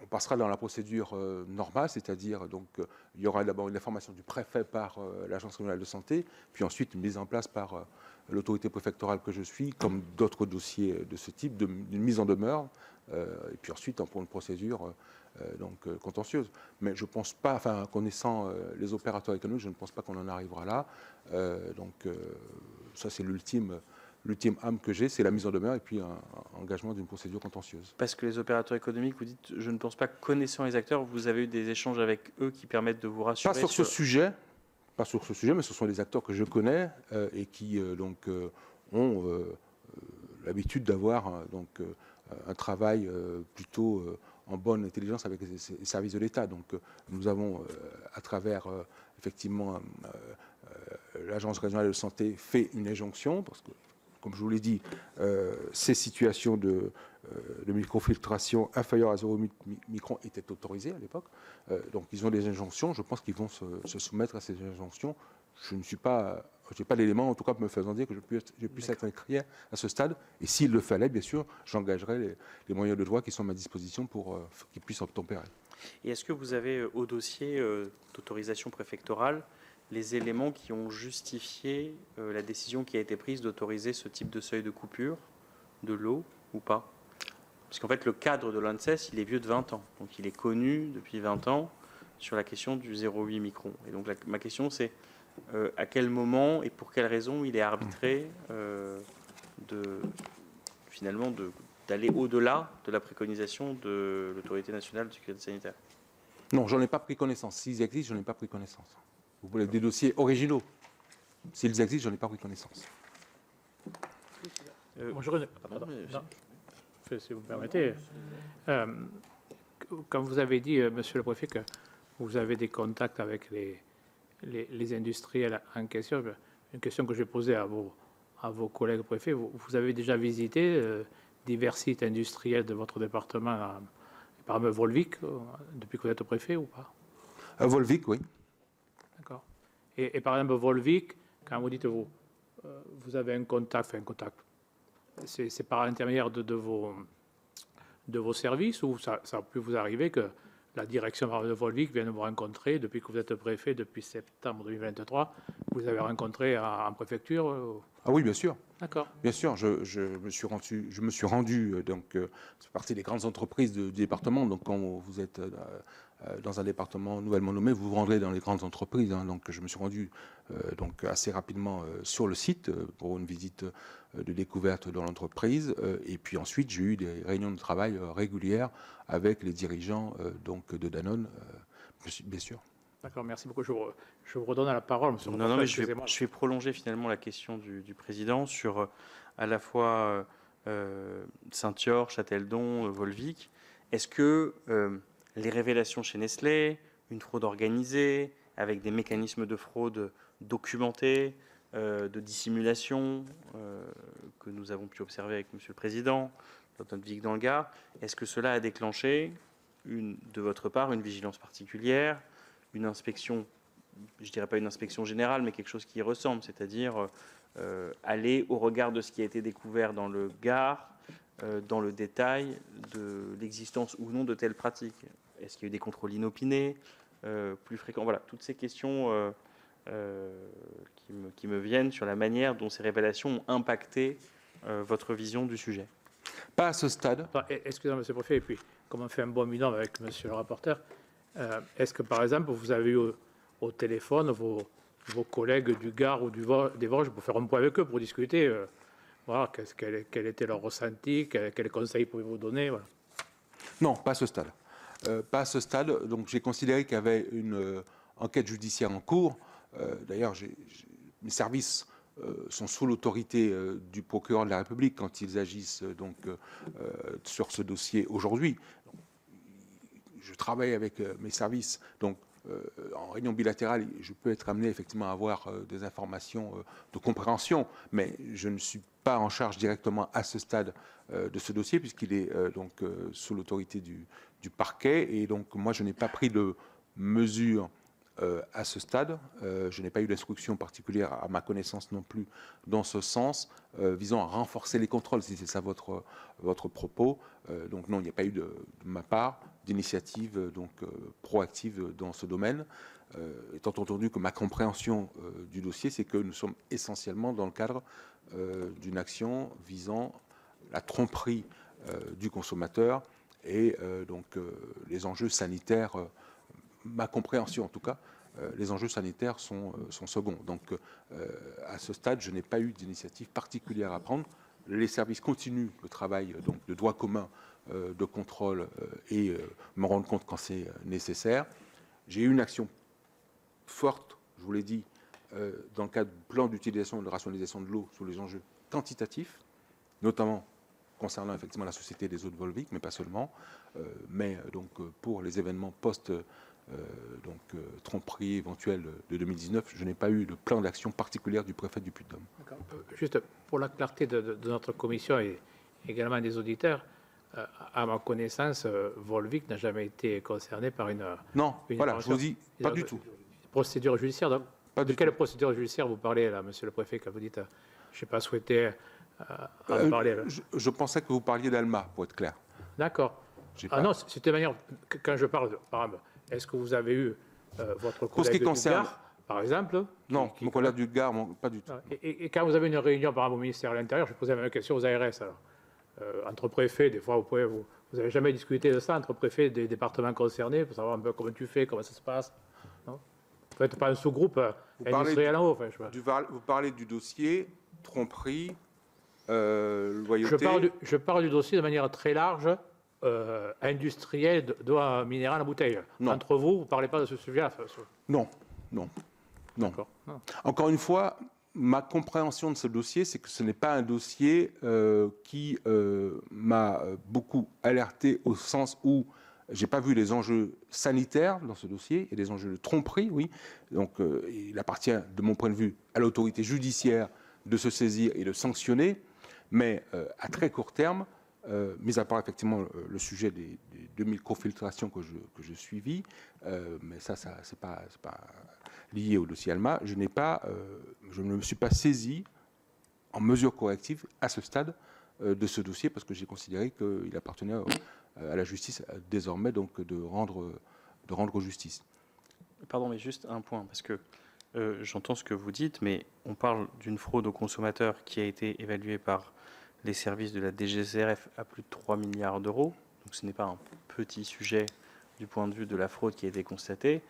on passera dans la procédure normale, c'est-à-dire donc il y aura d'abord une information du préfet par l'Agence régionale de santé, puis ensuite une mise en place par l'autorité préfectorale que je suis, comme d'autres dossiers de ce type, d'une mise en demeure, et puis ensuite pour une procédure contentieuse. Mais je ne pense pas, enfin connaissant les opérateurs économiques, je ne pense pas qu'on en arrivera là. Ça c'est l'ultime âme que j'ai, c'est la mise en demeure et puis un engagement d'une procédure contentieuse. Parce que les opérateurs économiques, vous dites, je ne pense pas, connaissant les acteurs, vous avez eu des échanges avec eux qui permettent de vous rassurer? Pas sur ce sujet, mais ce sont des acteurs que je connais et qui ont l'habitude d'avoir un travail plutôt en bonne intelligence avec les services de l'État. Donc nous avons, à travers effectivement l'Agence régionale de santé, fait une injonction, parce que comme je vous l'ai dit, ces situations de microfiltration inférieures à 0,8 micron étaient autorisées à l'époque. Donc ils ont des injonctions. Je pense qu'ils vont se soumettre à ces injonctions. Je n'ai pas l'élément, en tout cas, me faisant dire que je puisse être inquiet à ce stade. Et s'il le fallait, bien sûr, j'engagerai les moyens de droit qui sont à ma disposition pour qu'ils puissent obtempérer. Et est-ce que vous avez au dossier d'autorisation préfectorale les éléments qui ont justifié la décision qui a été prise d'autoriser ce type de seuil de coupure de l'eau ou pas? Parce qu'en fait, le cadre de l'ANSES, il est vieux de 20 ans. Donc, il est connu depuis 20 ans sur la question du 0,8 micron. Et donc, ma question, c'est à quel moment et pour quelle raison il est arbitré d'aller au-delà de la préconisation de l'Autorité nationale de sécurité sanitaire? Non, j'en ai pas pris connaissance. S'ils existent, j'en ai pas pris connaissance. Vous voulez des dossiers originaux? S'ils existent, j'en ai pas pris connaissance. Si vous me permettez, comme vous avez dit, monsieur le préfet, que vous avez des contacts avec les industriels en question, une question que je vais poser à vos collègues préfets, vous avez déjà visité divers sites industriels de votre département, par exemple Volvic, depuis que vous êtes préfet ou pas? Volvic, oui. D'accord. Et par exemple Volvic, quand vous dites vous avez un contact, c'est par l'intermédiaire de vos services, ou ça a pu vous arriver que la direction de Volvic vienne vous rencontrer depuis que vous êtes préfet, depuis septembre 2023, vous avez rencontré en préfecture? Ah oui, bien sûr. D'accord. Bien sûr, je me suis rendu donc c'est partie des grandes entreprises du département. Donc quand vous êtes dans un département nouvellement nommé, vous vous rendrez dans les grandes entreprises. Hein. Donc je me suis rendu donc assez rapidement sur le site pour une visite de découverte dans l'entreprise. Et puis ensuite, j'ai eu des réunions de travail régulières avec les dirigeants donc de Danone, bien sûr. D'accord, merci beaucoup. Je vous redonne la parole, monsieur. Non, mais je vais prolonger finalement la question du président sur à la fois Saint-Thior, Châteldon, Volvic. Est-ce que les révélations chez Nestlé, une fraude organisée, avec des mécanismes de fraude documentés, de dissimulation que nous avons pu observer avec monsieur le président, dans notre vie dans le Gard, est-ce que cela a déclenché de votre part une vigilance particulière, une inspection je dirais pas une inspection générale, mais quelque chose qui y ressemble, c'est-à-dire aller au regard de ce qui a été découvert dans le Gard, dans le détail de l'existence ou non de telles pratiques. Est-ce qu'il y a eu des contrôles inopinés, plus fréquents? Voilà, toutes ces questions qui me viennent sur la manière dont ces révélations ont impacté votre vision du sujet. Pas à ce stade. Excusez-moi, monsieur le préfet, et puis, comme on fait un bon binôme avec monsieur le rapporteur, est-ce que, par exemple, vous avez eu au téléphone vos collègues du Gard ou des Vosges pour faire un point avec eux, pour discuter voilà, quel était leur ressenti, quels conseils pouvez-vous donner voilà. Non, pas à ce stade. Pas à ce stade. Donc, j'ai considéré qu'il y avait une enquête judiciaire en cours. D'ailleurs, mes services sont sous l'autorité du procureur de la République quand ils agissent sur ce dossier aujourd'hui. Je travaille avec mes services, donc en réunion bilatérale, je peux être amené effectivement à avoir des informations de compréhension, mais je ne suis pas en charge directement à ce stade de ce dossier puisqu'il est sous l'autorité du parquet, et donc moi je n'ai pas pris de mesures à ce stade. Je n'ai pas eu d'instruction particulière à ma connaissance non plus dans ce sens, visant à renforcer les contrôles, si c'est ça votre propos. Donc non, il n'y a pas eu de ma part d'initiative proactive dans ce domaine, étant entendu que ma compréhension du dossier, c'est que nous sommes essentiellement dans le cadre d'une action visant la tromperie du consommateur et les enjeux sanitaires. Ma compréhension en tout cas, les enjeux sanitaires sont seconds. Donc à ce stade, je n'ai pas eu d'initiative particulière à prendre. Les services continuent le travail de droit commun de contrôle et me rendre compte quand c'est nécessaire. J'ai eu une action forte, je vous l'ai dit, dans le cadre du plan d'utilisation et de rationalisation de l'eau sur les enjeux quantitatifs, notamment concernant effectivement la Société des eaux de Volvic, mais pas seulement, pour les événements tromperie éventuelle de 2019, je n'ai pas eu de plan d'action particulière du préfet du Puy-de-Dôme. Juste pour la clarté de notre commission et également des auditeurs, à ma connaissance, Volvic n'a jamais été concerné par une... Non, voilà, je vous dis, pas du tout. Procédure judiciaire, donc, de quelle procédure judiciaire vous parlez là, monsieur le préfet, quand vous dites, je n'ai pas souhaité en parler là. Je pensais que vous parliez d'Alma, pour être clair. D'accord. Non, c'était manière, quand je parle, par exemple, est-ce que vous avez eu votre collègue du Gard, par exemple? Non, mon collègue du Gard, pas du tout. Et quand vous avez une réunion, par exemple, au ministère de l'Intérieur, je posais la même question aux ARS, alors. Entre préfets, des fois, vous n'avez jamais discuté de ça, entre préfets des départements concernés, pour savoir un peu comment tu fais, comment ça se passe, non? Vous n'êtes pas un sous-groupe industriel en haut, enfin, je sais pas. Vous parlez du dossier, tromperie, loyauté. Je parle du dossier de manière très large, industriel, d'eau minérale en bouteille. Non. Entre vous ne parlez pas de ce sujet-là. Non. D'accord. Encore une fois, ma compréhension de ce dossier, c'est que ce n'est pas un dossier qui m'a beaucoup alerté au sens où j'ai pas vu les enjeux sanitaires dans ce dossier et les enjeux de tromperie, oui. Donc, il appartient, de mon point de vue, à l'autorité judiciaire de se saisir et de sanctionner, mais à très court terme, mis à part effectivement le sujet des 2000 co-filtrations que je suivis, mais ça c'est pas lié au dossier Alma, je ne me suis pas saisi en mesure corrective à ce stade de ce dossier parce que j'ai considéré qu'il appartenait à la justice désormais donc de rendre justice. Pardon, mais juste un point, parce que j'entends ce que vous dites, mais on parle d'une fraude aux consommateurs qui a été évaluée par les services de la DGCRF à plus de 3 milliards d'euros. Donc ce n'est pas un petit sujet du point de vue de la fraude qui a été constatée.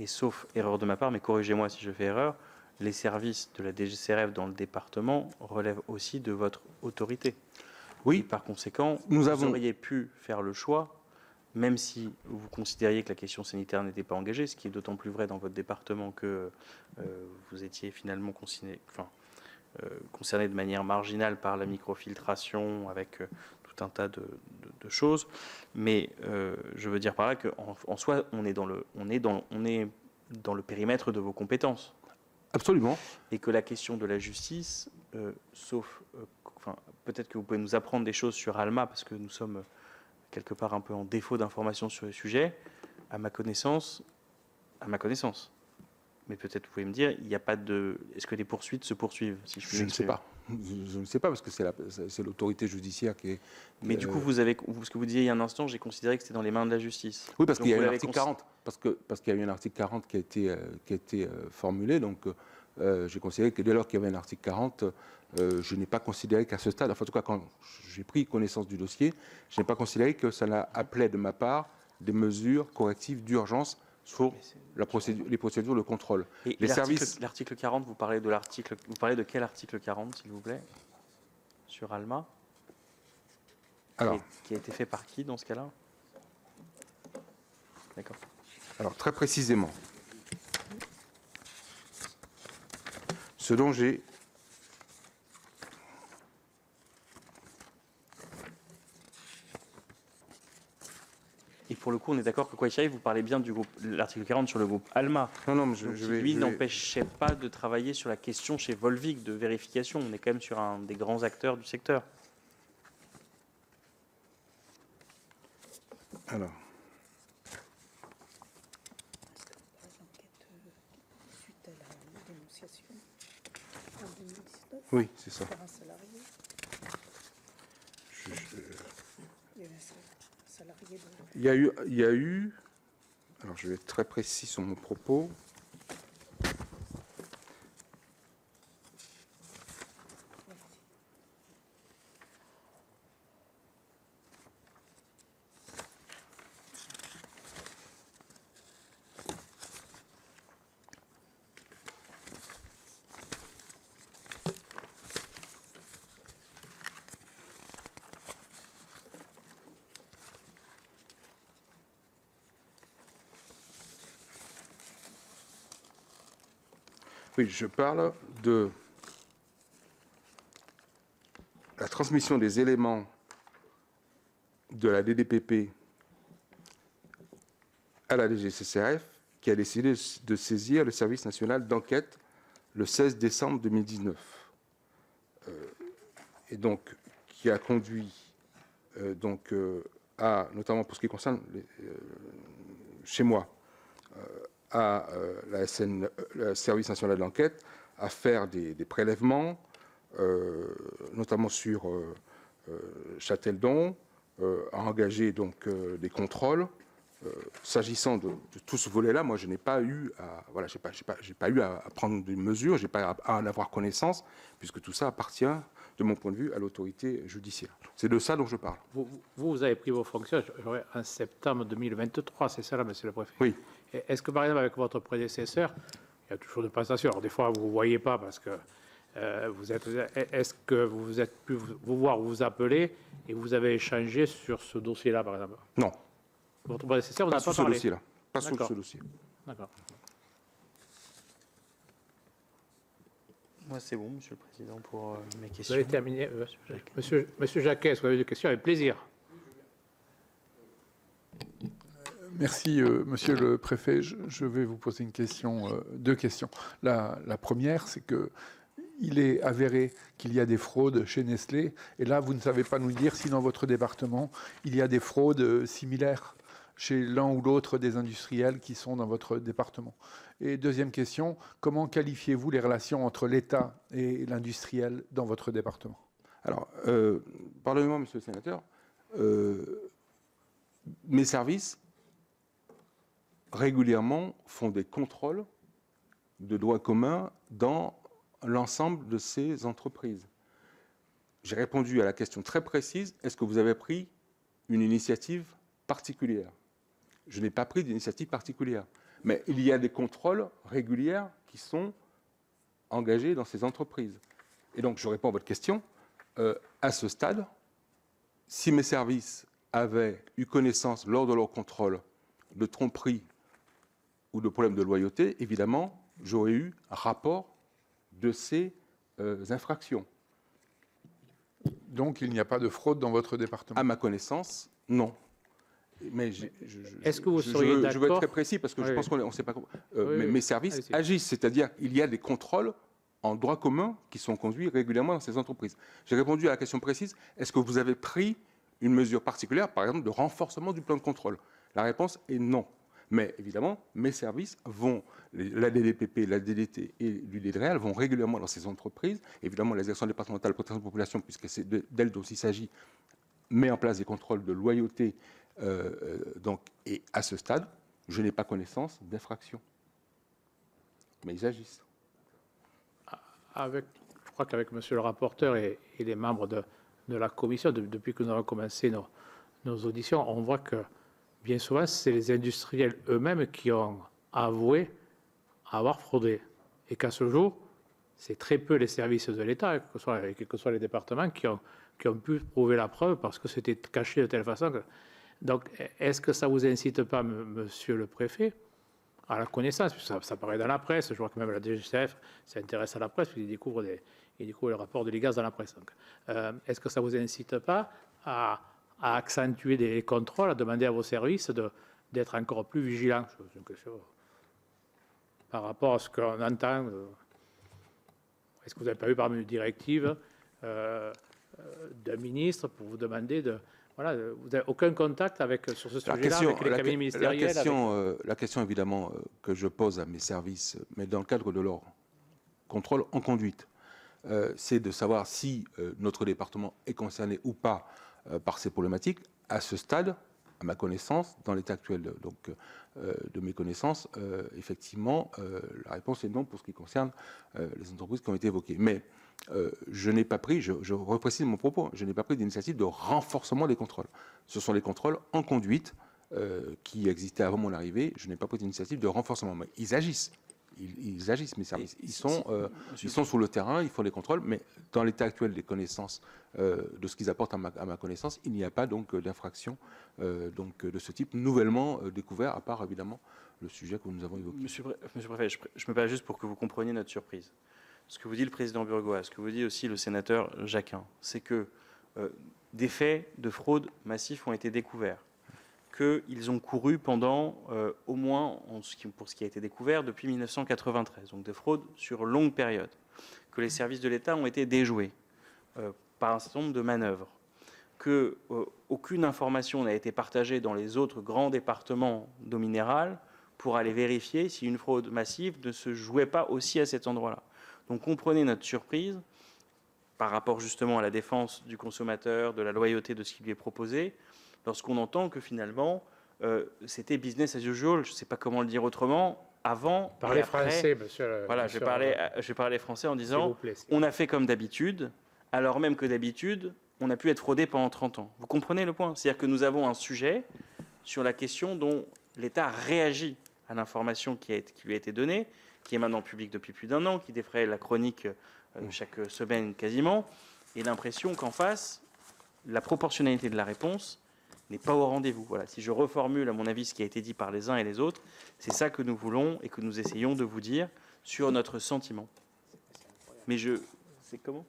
Et sauf erreur de ma part, mais corrigez-moi si je fais erreur, les services de la DGCRF dans le département relèvent aussi de votre autorité. Oui. Et par conséquent, vous auriez pu faire le choix, même si vous considériez que la question sanitaire n'était pas engagée, ce qui est d'autant plus vrai dans votre département que vous étiez finalement concerné de manière marginale par la microfiltration avec tout un tas de choses. Mais je veux dire par là qu'en soi, on est dans le périmètre de vos compétences. Absolument. Et que la question de la justice, peut-être que vous pouvez nous apprendre des choses sur Alma, parce que nous sommes quelque part un peu en défaut d'informations sur le sujet, à ma connaissance, Mais peut-être vous pouvez me dire, il n'y a pas de. Est-ce que les poursuites se poursuivent, si je puis Je ne sais m'exprimer? pas. Je ne sais pas, parce que c'est l'autorité judiciaire qui est... Mais du coup, vous avez, ce que vous disiez il y a un instant, j'ai considéré que c'était dans les mains de la justice. Oui, parce Donc qu'il y a vous eu un l'avez article 40. Parce qu'il y a eu un article 40 qui a été formulé. Donc, j'ai considéré que dès lors qu'il y avait un article 40, je n'ai pas considéré qu'à ce stade, enfin, en tout cas, quand j'ai pris connaissance du dossier, je n'ai pas considéré que ça appelait de ma part des mesures correctives d'urgence sur les procédures de contrôle. Et Les services... l'article 40, vous parlez de quel article 40, s'il vous plaît, sur Alma? Alors, Qui a été fait par qui dans ce cas-là? D'accord. Alors, très précisément, ce dont j'ai... Et pour le coup, on est d'accord que Kouaïchaï, vous parlez bien du groupe, l'article 40 sur le groupe Alma. Non, mais Donc, lui n'empêchait pas de travailler sur la question chez Volvic de vérification. On est quand même sur un des grands acteurs du secteur. Alors, Suite à la dénonciation en 2019 oui, c'est ça. par un salarié. Il y avait un salarié de... Il y a eu, alors je vais être très précis sur mon propos. Oui, je parle de la transmission des éléments de la DDPP à la DGCCRF, qui a décidé de saisir le service national d'enquête le 16 décembre 2019. Et donc, qui a conduit, à, notamment pour ce qui concerne chez moi, à le service national de l'enquête, à faire des prélèvements, notamment sur Châteldon, à engager donc des contrôles. S'agissant de tout ce volet-là, moi, je n'ai pas eu à prendre des mesures, j'ai pas à en avoir connaissance, puisque tout ça appartient, de mon point de vue, à l'autorité judiciaire. C'est de ça dont je parle. Vous avez pris vos fonctions en septembre 2023, c'est ça, là, monsieur le préfet? Oui. Est-ce que, par exemple, avec votre prédécesseur, il y a toujours de prestations? Alors, des fois, vous ne voyez pas parce que vous êtes... Est-ce que vous êtes pu vous voir, vous appeler, et vous avez échangé sur ce dossier-là, par exemple? Non. Votre prédécesseur, vous Pas n'avez sur pas ce parlé? dossier-là. Pas sur D'accord. ce dossier. D'accord. Moi, c'est bon, Monsieur le Président, pour mes Vous questions. avez terminé, Monsieur Jacquet, est-ce que vous avez des questions? Avec plaisir. Merci, Monsieur le Préfet. Je vais vous poser une question, deux questions. La première, c'est que il est avéré qu'il y a des fraudes chez Nestlé, et là, vous ne savez pas nous dire si dans votre département, il y a des fraudes similaires chez l'un ou l'autre des industriels qui sont dans votre département. Et deuxième question, comment qualifiez-vous les relations entre l'État et l'industriel dans votre département? Alors, pardonnez-moi, monsieur le sénateur, mes services régulièrement font des contrôles de droit commun dans l'ensemble de ces entreprises. J'ai répondu à la question très précise, est-ce que vous avez pris une initiative particulière? Je n'ai pas pris d'initiative particulière, mais il y a des contrôles réguliers qui sont engagés dans ces entreprises. Et donc, je réponds à votre question. À ce stade, si mes services avaient eu connaissance lors de leur contrôle de tromperie ou de problèmes de loyauté, évidemment, j'aurais eu un rapport de ces infractions. Donc, il n'y a pas de fraude dans votre département? À ma connaissance, non. Mais est-ce que vous seriez d'accord? Je veux être très précis parce que je pense qu'on ne sait pas comment. Mes services agissent, c'est-à-dire qu'il y a des contrôles en droit commun qui sont conduits régulièrement dans ces entreprises. J'ai répondu à la question précise, est-ce que vous avez pris une mesure particulière, par exemple de renforcement du plan de contrôle? La réponse est non. Mais évidemment, mes services vont, la DDPP, la DDT et l'UDREAL vont régulièrement dans ces entreprises. Évidemment, la direction départementale de protection de la population, puisque c'est d'elle dont il s'agit, met en place des contrôles de loyauté. Et à ce stade, je n'ai pas connaissance d'infraction. Mais ils agissent. Je crois qu'avec monsieur le rapporteur et les membres de la commission, depuis que nous avons commencé nos auditions, on voit que bien souvent, c'est les industriels eux-mêmes qui ont avoué avoir fraudé. Et qu'à ce jour, c'est très peu les services de l'État, quels que soient les départements, qui ont pu prouver la preuve parce que c'était caché de telle façon que... Donc, est-ce que ça ne vous incite pas, monsieur le préfet, à la connaissance, ça paraît dans la presse, je vois que même la DGCF s'intéresse à la presse, puis il découvre le rapport de l'IGAS dans la presse. Donc, est-ce que ça ne vous incite pas à accentuer des contrôles, à demander à vos services d'être encore plus vigilants? C'est une question par rapport à ce qu'on entend. Est-ce que vous n'avez pas eu parmi une directive d'un ministre pour vous demander de... Voilà, vous n'avez aucun contact sur ce sujet-là avec les cabinets ministériels? La question, évidemment, que je pose à mes services, mais dans le cadre de leur contrôle en conduite, c'est de savoir si notre département est concerné ou pas par ces problématiques. À ce stade, à ma connaissance, dans l'état actuel de mes connaissances, effectivement, la réponse est non pour ce qui concerne les entreprises qui ont été évoquées. Mais je n'ai pas pris, je reprécise mon propos, je n'ai pas pris d'initiative de renforcement des contrôles. Ce sont les contrôles en conduite qui existaient avant mon arrivée. Je n'ai pas pris d'initiative de renforcement. Mais ils agissent. Ils agissent, mes services. Ils sont sur le terrain, ils font les contrôles, mais dans l'état actuel des connaissances, de ce qu'ils apportent à ma connaissance, il n'y a pas donc d'infraction de ce type nouvellement découvert, à part évidemment le sujet que nous avons évoqué. Monsieur le Préfet, je me permets juste pour que vous compreniez notre surprise. Ce que vous dit le président Burgoa, ce que vous dit aussi le sénateur Jacquin, c'est que des faits de fraude massifs ont été découverts, qu'ils ont couru pendant au moins, pour ce qui a été découvert, depuis 1993, donc des fraudes sur longue période, que les services de l'État ont été déjoués par un certain nombre de manœuvres, qu'aucune information n'a été partagée dans les autres grands départements d'eau minérale pour aller vérifier si une fraude massive ne se jouait pas aussi à cet endroit-là. Donc comprenez notre surprise par rapport justement à la défense du consommateur, de la loyauté de ce qui lui est proposé, lorsqu'on entend que finalement c'était business as usual, je ne sais pas comment le dire autrement, avant. Parlez français, monsieur. Voilà, je vais parler français en disant on a fait comme d'habitude, alors même que d'habitude, on a pu être fraudé pendant 30 ans. Vous comprenez le point? C'est-à-dire que nous avons un sujet sur la question dont l'État réagit à l'information qui lui a été donnée, qui est maintenant publique depuis plus d'un an, qui défraie la chronique chaque semaine quasiment, et l'impression qu'en face, la proportionnalité de la réponse n'est pas au rendez-vous. Voilà. Si je reformule, à mon avis, ce qui a été dit par les uns et les autres, c'est ça que nous voulons et que nous essayons de vous dire sur notre sentiment. Mais c'est comment ?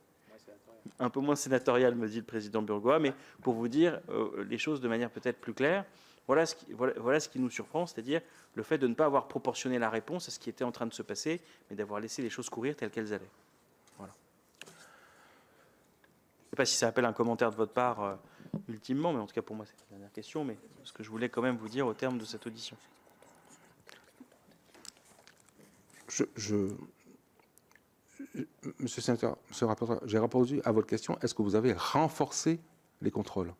Un peu moins sénatorial, me dit le président Burgoa, mais pour vous dire les choses de manière peut-être plus claire, voilà ce qui nous surprend, c'est-à-dire le fait de ne pas avoir proportionné la réponse à ce qui était en train de se passer, mais d'avoir laissé les choses courir telles qu'elles allaient. Voilà. Je ne sais pas si ça appelle un commentaire de votre part ultimement, mais en tout cas pour moi c'est la dernière question, mais ce que je voulais quand même vous dire au terme de cette audition. Monsieur le sénateur, monsieur le rapporteur, j'ai répondu à votre question. Est-ce que vous avez renforcé les contrôles?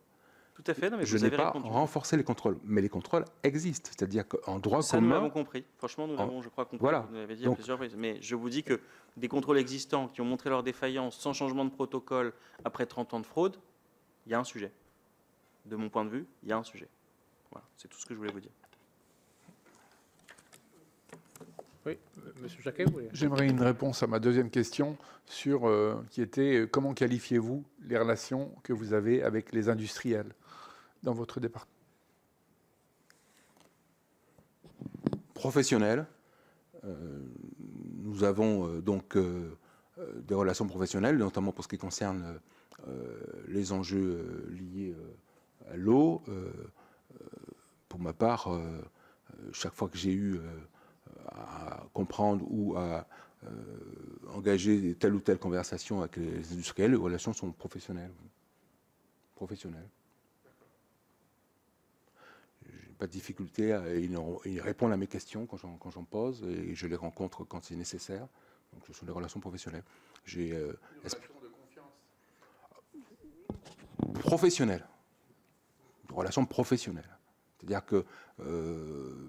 Tout à fait. Non, mais je n'ai pas renforcé les contrôles, mais les contrôles existent. C'est-à-dire qu'en droit commun... nous l'avons compris. Franchement, nous l'avons, je crois, compris. Voilà. Vous l'avez dit à plusieurs reprises. Mais je vous dis que des contrôles existants qui ont montré leur défaillance sans changement de protocole après 30 ans de fraude, il y a un sujet. De mon point de vue, il y a un sujet. Voilà. C'est tout ce que je voulais vous dire. Oui, monsieur Jacquet, vous voulez... J'aimerais une réponse à ma deuxième question qui était comment qualifiez-vous les relations que vous avez avec les industriels dans votre département? Professionnel. Nous avons donc des relations professionnelles, notamment pour ce qui concerne les enjeux liés à l'eau. Pour ma part, chaque fois que j'ai eu à comprendre ou à engager telle ou telle conversation avec les industriels, les relations sont professionnelles. Professionnelles. pas de difficulté. Ils répondent à mes questions quand j'en pose et je les rencontre quand c'est nécessaire. Donc, ce sont des relations professionnelles. J'ai relation de confiance. professionnelles. Des relations professionnelles. C'est-à-dire que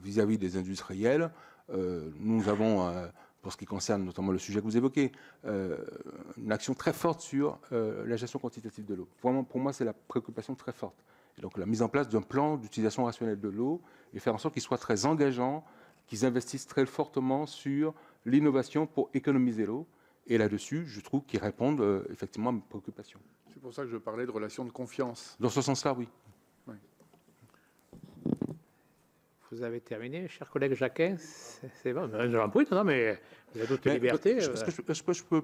vis-à-vis des industriels, nous avons, pour ce qui concerne notamment le sujet que vous évoquez, une action très forte sur la gestion quantitative de l'eau. Vraiment, pour moi, c'est la préoccupation très forte. Et donc, la mise en place d'un plan d'utilisation rationnelle de l'eau et faire en sorte qu'il soit très engageant, qu'ils investissent très fortement sur l'innovation pour économiser l'eau. Et là-dessus, je trouve qu'ils répondent effectivement à mes préoccupations. C'est pour ça que je parlais de relation de confiance. Dans ce sens-là, oui. Vous avez terminé, cher collègue Jacquin. C'est bon. Je vous en prie, non, mais vous avez toute liberté. Est-ce que je peux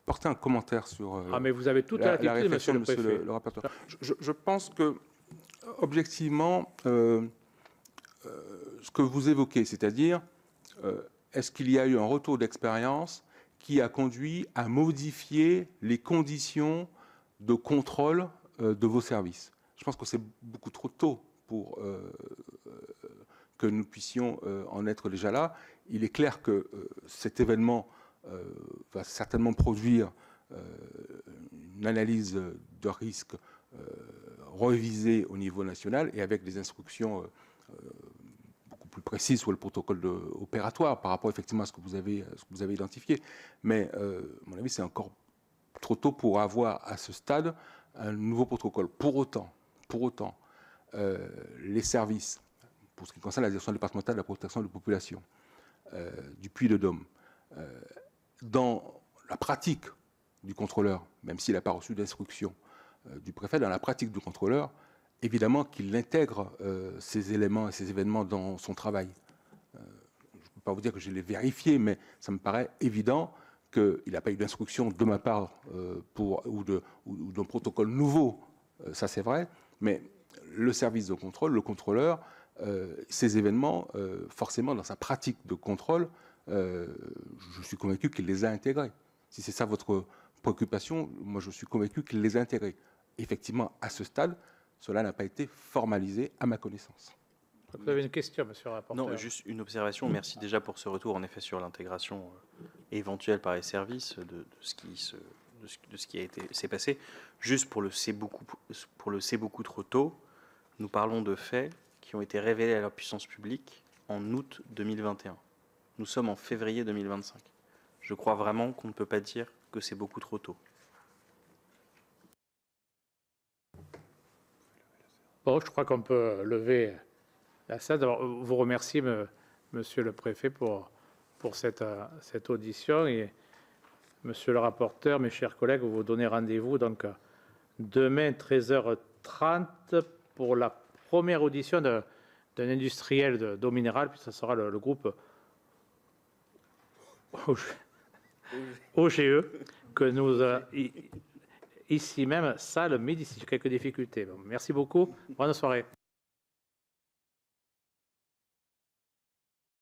porter un commentaire sur mais vous avez toute la latitude, monsieur le préfet. Le rapporteur. Je pense que, objectivement, ce que vous évoquez, c'est-à-dire, est-ce qu'il y a eu un retour d'expérience qui a conduit à modifier les conditions de contrôle de vos services? Je pense que c'est beaucoup trop tôt pour que nous puissions en être déjà là. Il est clair que cet événement va certainement produire une analyse de risque révisée au niveau national et avec des instructions beaucoup plus précises sur le protocole opératoire par rapport effectivement à ce que vous avez identifié. Mais à mon avis, c'est encore trop tôt pour avoir à ce stade un nouveau protocole. Pour autant, les services, pour ce qui concerne la direction départementale de la protection de la population du Puy-de-Dôme, dans la pratique du contrôleur, même s'il n'a pas reçu d'instruction du préfet, dans la pratique du contrôleur, évidemment qu'il intègre ces éléments et ces événements dans son travail. Je ne peux pas vous dire que je l'ai vérifié, mais ça me paraît évident qu'il n'a pas eu d'instruction de ma part ou d'un protocole nouveau, ça c'est vrai, mais le service de contrôle, le contrôleur, ces événements, forcément dans sa pratique de contrôle, je suis convaincu qu'il les a intégrés. Si c'est ça votre préoccupation, moi je suis convaincu qu'il les a intégrés. Effectivement, à ce stade, cela n'a pas été formalisé à ma connaissance. Vous avez une question, monsieur le rapporteur? Non, juste une observation. Merci déjà pour ce retour, en effet, sur l'intégration éventuelle par les services de ce qui s'est passé. Juste pour le c'est beaucoup trop tôt, nous parlons de faits qui ont été révélés à la puissance publique en août 2021. Nous sommes en février 2025. Je crois vraiment qu'on ne peut pas dire que c'est beaucoup trop tôt. Bon, je crois qu'on peut lever la salle. D'abord, vous remercier, monsieur le préfet, pour cette audition. Et monsieur le rapporteur, mes chers collègues, vous donnez rendez-vous donc demain 13h30 pour la première audition d'un industriel d'eau minérale, puis ça sera le groupe OGE, que nous, ici même, salle Médicis. Quelques difficultés. Bon, merci beaucoup. Bonne soirée.